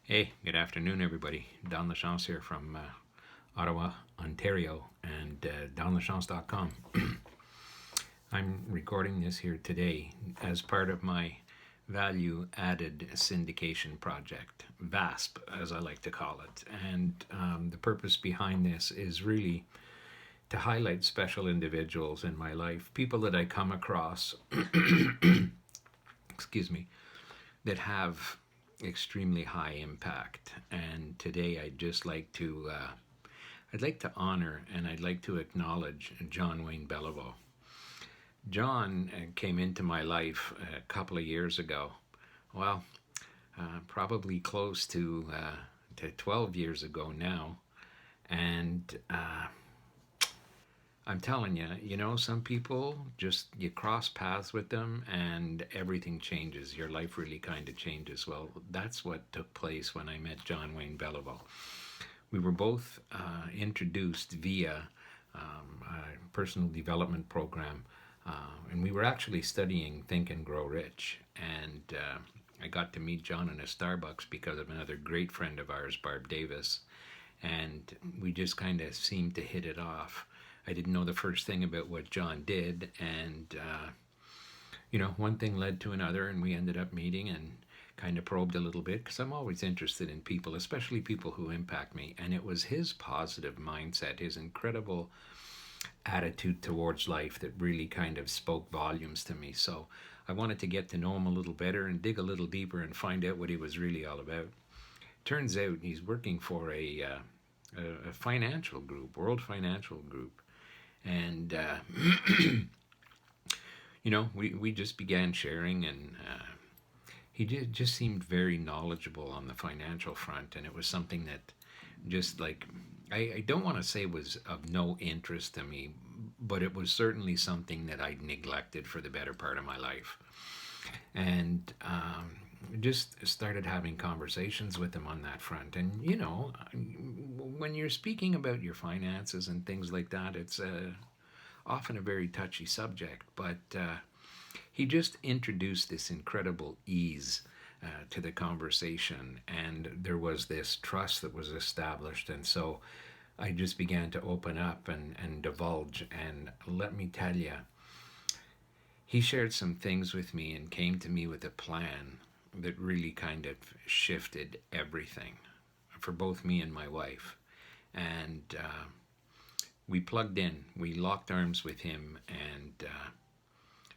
Hey, good afternoon, everybody. Don Lachance here from Ottawa, Ontario, and donlachance.com. I'm recording this here today as part of my value added syndication project, VASP, as I like to call it. And the purpose behind this is really to highlight special individuals in my life, people that I come across, excuse me, that have extremely high impact. And today I'd like to honor and I'd like to acknowledge John Wayne Belliveau. John came into my life a couple of years ago. Well, probably close to 12 years ago now. And I'm telling you, some people just, you cross paths with them and everything changes. Your life really kind of changes. Well, that's what took place when I met John Wayne Belliveau. We were both introduced via a personal development program, and we were actually studying Think and Grow Rich. And I got to meet John in a Starbucks because of another great friend of ours, Barb Davis, and we just kind of seemed to hit it off. I didn't know the first thing about what John did, and one thing led to another, and we ended up meeting and kind of probed a little bit because I'm always interested in people, especially people who impact me. And it was his positive mindset, his incredible attitude towards life that really kind of spoke volumes to me. So I wanted to get to know him a little better and dig a little deeper and find out what he was really all about. Turns out he's working for a financial group, World Financial Group. And, we just began sharing, and he just seemed very knowledgeable on the financial front. And it was something that just like, I don't want to say was of no interest to me, but it was certainly something that I neglected for the better part of my life. And just started having conversations with him on that front. And, when you're speaking about your finances and things like that, it's often a very touchy subject. But he just introduced this incredible ease to the conversation, and there was this trust that was established. And so I just began to open up and divulge. And let me tell you, he shared some things with me and came to me with a plan that really kind of shifted everything for both me and my wife. And we plugged in, we locked arms with him, and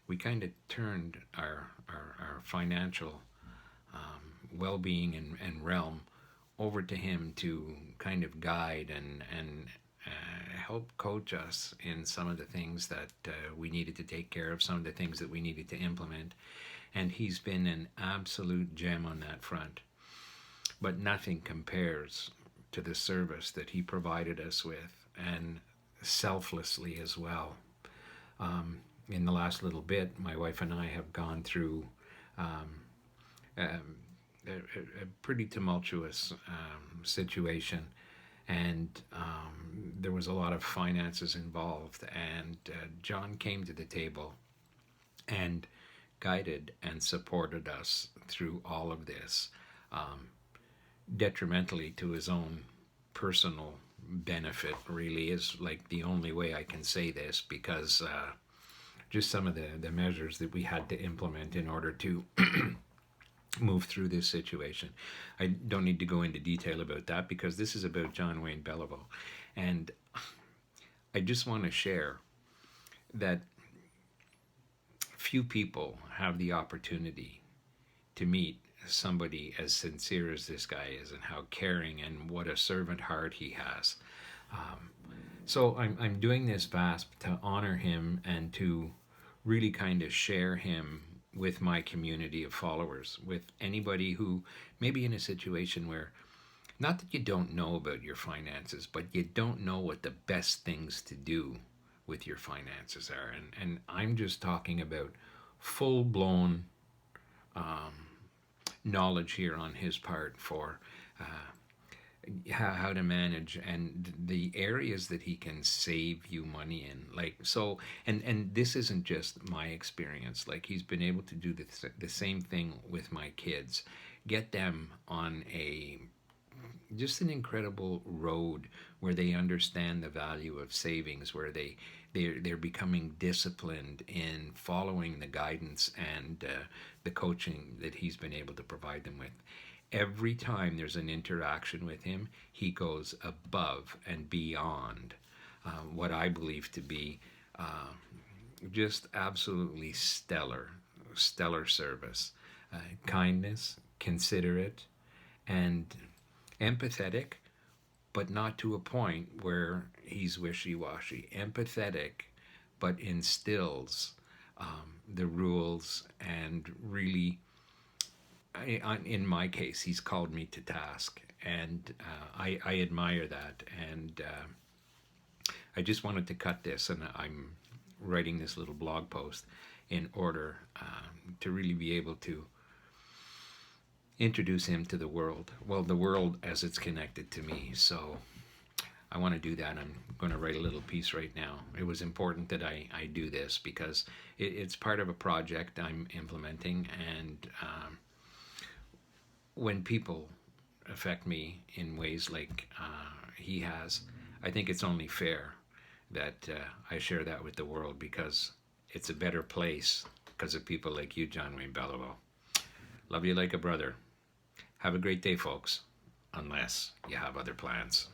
we kind of turned our financial well-being and realm over to him to kind of guide and help coach us in some of the things that we needed to take care of, some of the things that we needed to implement. And he's been an absolute gem on that front. But nothing compares to the service that he provided us with, and selflessly as well. In the last little bit, my wife and I have gone through a pretty tumultuous situation, and there was a lot of finances involved. And John came to the table and guided and supported us through all of this, detrimentally to his own personal benefit, really is like the only way I can say this, because just some of the measures that we had to implement in order to move through this situation. I don't need to go into detail about that because this is about John Wayne Belliveau. And I just want to share that few people have the opportunity to meet somebody as sincere as this guy is, and how caring and what a servant heart he has. So I'm doing this VASP to honor him and to really kind of share him with my community of followers, with anybody who may be in a situation where, not that you don't know about your finances, but you don't know what the best things to do with your finances are. And I'm just talking about full-blown knowledge here on his part for how to manage and the areas that he can save you money in. Like, so, and this isn't just my experience. Like, he's been able to do the same thing with my kids. get them on a just an incredible road where they understand the value of savings, where they're becoming disciplined in following the guidance and the coaching that he's been able to provide them with. Every time there's an interaction with him, he goes above and beyond what I believe to be just absolutely stellar service, kindness, considerate, and empathetic, but not to a point where he's wishy-washy. Empathetic, but instills the rules and really, in my case, he's called me to task, and I admire that. And I just wanted to cut this, and I'm writing this little blog post in order to really be able to introduce him to the world. Well, the world as it's connected to me. So I want to do that. I'm going to write a little piece right now. It was important that I do this because it's part of a project I'm implementing. And when people affect me in ways like he has, I think it's only fair that I share that with the world, because it's a better place because of people like you, John Wayne Belliveau. Love you like a brother. Have a great day, folks, unless you have other plans.